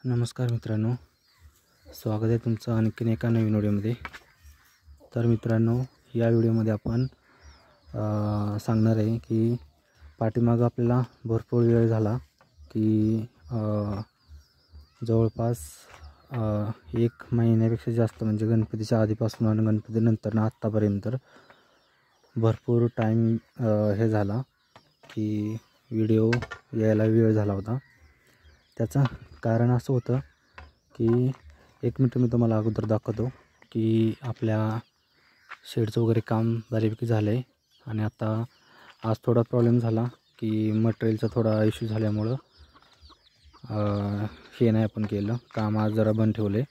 नमस्कार मित्रांनो, स्वागत आहे तुमचं आणखीन एका नवीन व्हिडिओमध्ये। तर मित्रांनो, या व्हिडिओमध्ये आपण सांगणार आहे की पाठीमागं आपल्याला भरपूर वेळ झाला की जवळपास 1 महिन्यापेक्षा जास्त, म्हणजे गणपतीच्या आधीपासून आणि गणपतीनंतर आत्तापर्यंत भरपूर टाईम हे झाला की व्हिडिओ यायला वेळ झाला होता। त्याचं कारण असं होतं की 1 मिनिट मी तुम्हाला अगोदर दाखवतो की आपल्या शेडचं वगैरे काम बऱ्यापैकी झालं आहे। आणि आता आज थोडा प्रॉब्लेम झाला की मटेरियलचा थोडा इश्यू झाल्यामुळं हे नाही आपण केलं काम, आज जरा बंद ठेवले।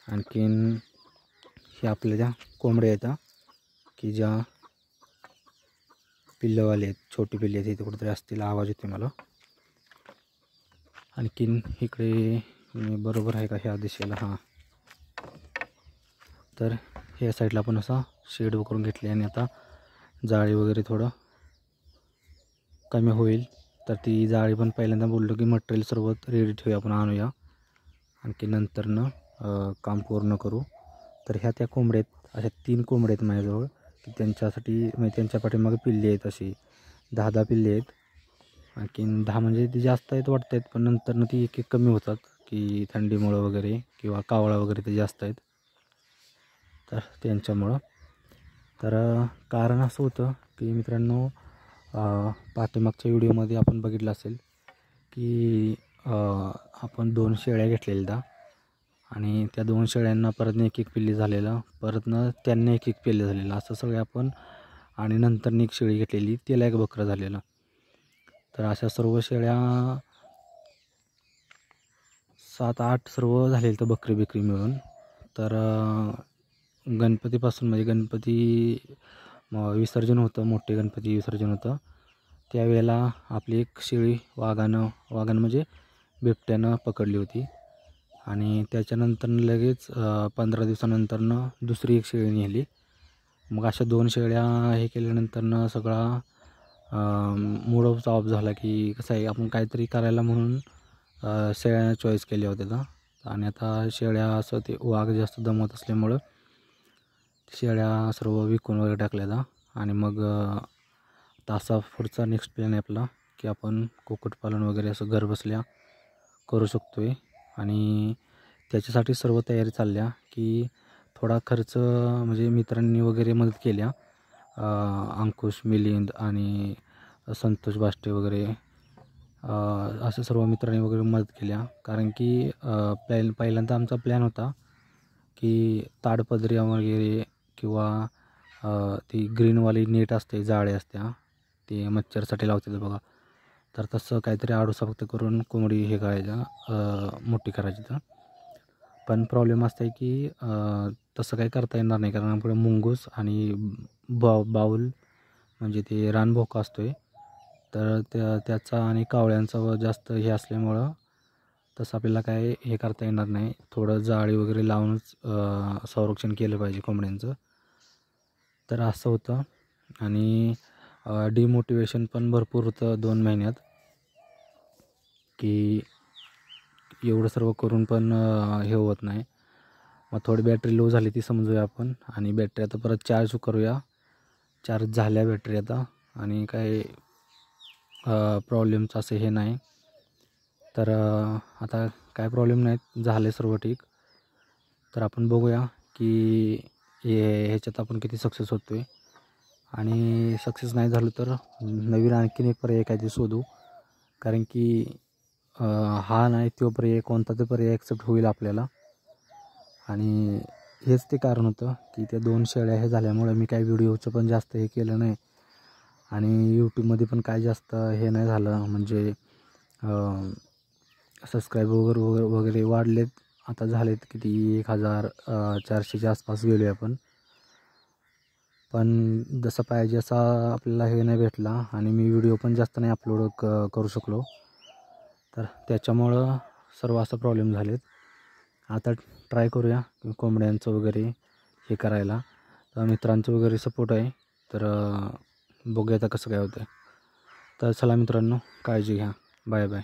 आणखीन हे आपल्या ज्या कोंबड्या आहेत की ज्या पिल्लवाले आहेत, छोटी पिल्ले आहेत, इथे कुठेतरी असतील, आवाज येते मला। आणखीन इकडे बरोबर आहे का ह्या दिशेला? हां, तर ह्या साईडला पण असा शेड करून घेतले आणि आता जाळी वगैरे थोडं कमी होईल, तर ती जाळी पण पहिल्यांदा बोललो की मटेरियल सर्व रेडी ठेवूया, आपण आणूया, आणखी नंतरनं काम पूर्ण करू। तर ह्या त्या कोंबड्या आहेत, अशा 3 कोंबड्या आहेत माझ्याजवळ की त्यांच्यासाठी, म्हणजे त्यांच्या पाठीमागे पिल्ले आहेत, अशी 10 पिल्ले आहेत। आणखीन 10 म्हणजे ती जास्त आहेत वाटत आहेत, पण नंतरनं ती एक कमी होतात की थंडीमुळं वगैरे किंवा कावळा वगैरे ते जास्त आहेत, तर त्यांच्यामुळं। तर कारण असं होतं की मित्रांनो, पाठीमागच्या व्हिडिओमध्ये आपण बघितलं असेल की आपण 2 शेळ्या घेतलेल्या आणि त्या 2 शेळ्यांना परत 1 पिल्ली झालेलं, परतनं त्यांना 1 पिल्ले झालेलं, असं सगळे आपण, आणि नंतर 1 शेळी घेतलेली, त्याला 1 बकरं झालेलं। तर अशा सर्व शेळ्या 7-8 सर्व झालेलं तर बकरी मिळून। तर गणपतीपासून, म्हणजे गणपती विसर्जन होतं, मोठे गणपती विसर्जन होतं, त्यावेळेला आपली 1 शेळी वाघानं म्हणजे बिबट्यानं पकडली होती। आणि त्याच्यानंतर लगेच 15 दिवसानंतरनं दुसरी 1 शेळी नेली। मग अशा 2 शेळ्या हे केल्यानंतरनं सगळा मूड ऑफ झाला की कसं आहे, आपण काहीतरी करायला म्हणून शेळ्या चॉईस केल्या होत्या। आणि आता शेळ्या असं ते वाघ जास्त दमवत असल्यामुळं शेळ्या सर्व विकून वगैरे टाकल्या। आणि मग तसा पुढचा नेक्स्ट प्लॅन आहे आपला की आपण कुक्कुटपालन वगैरे असं घरबसल्या करू शकतो आहे। आणि त्याच्यासाठी सर्व तयारी चालल्या की थोडा खर्च, म्हणजे मित्रांनी वगैरे मदत केल्या, अंकुश मिलिंद आणि संतोष बाष्टे वगैरे, असं सर्व मित्रांनी वगैरे मदत केल्या। कारण की पहिल्यांदा आमचा प्लॅन होता की ताडपदरी वगैरे किंवा ती ग्रीनवाली नेट असते, जाळे असत्या, ते मच्छरसाठी लावते बघा, तर तसं काहीतरी आडूसा फक्त करून कोंबडी हे करायचं, मोठी करायची। तर पण प्रॉब्लेम असतं आहे की तसं काही करता येणार नाही, कारण आपल्याकडे मुंगूस आणि बाऊल, म्हणजे ते रानभोका असतो आहे, तर त्याचा आणि कावळ्यांचा जास्त हे असल्यामुळं तसं आपल्याला काय हे करता येणार नाही। थोडं जाळी वगैरे लावूनच संरक्षण केलं पाहिजे कोंबड्यांचं, तर असं होतं। आणि डिमोटिवेशन पण भरपूर होतं 2 महिन्यात की एवढं सर्व करून पण हे होत नाही। मग थोडी बॅटरी लो झाली ती समजूया आपण, आणि बॅटरी आता परत चार्ज करूया, चार्ज झाल्या बॅटरी आता, आणि काही प्रॉब्लेमचं असं हे नाही। तर आता काय प्रॉब्लेम नाहीत, झाले सर्व ठीक। तर आपण बघूया की ह्याच्यात आपण किती सक्सेस होतो आहे, आणि सक्सेस नाही झालं तर नवीन आणखीन एक पर्याय काहीतरी शोधू, कारण की हा नाही तो पर्याय, कोणता तर पर्याय ॲक्सेप्ट होईल आपल्याला। आणि हेच ते कारण होतं की त्या 2 शेळ्या हे झाल्यामुळं मी काही व्हिडिओचं पण जास्त हे केलं नाही, आणि यूट्यूबमध्ये पण काय जास्त हे नाही झालं, म्हणजे सबस्क्रायबर वगैरे वाढलेत, आता झालेत किती 1400च्या आसपास गेलो आहे आपण, पण जसं पाहिजे असा आपल्याला हे नाही भेटला, आणि मी व्हिडिओ पण जास्त नाही अपलोड करू शकलो, तर त्याच्यामुळं सर्व असं प्रॉब्लेम झालेत। आता ट्राय करूया कोंबड्यांचं वगैरे हे करायला, तर मित्रांचं वगैरे सपोर्ट आहे, तर बघूया आता कसं काय होतं आहे। तर चला मित्रांनो, काळजी घ्या, बाय बाय।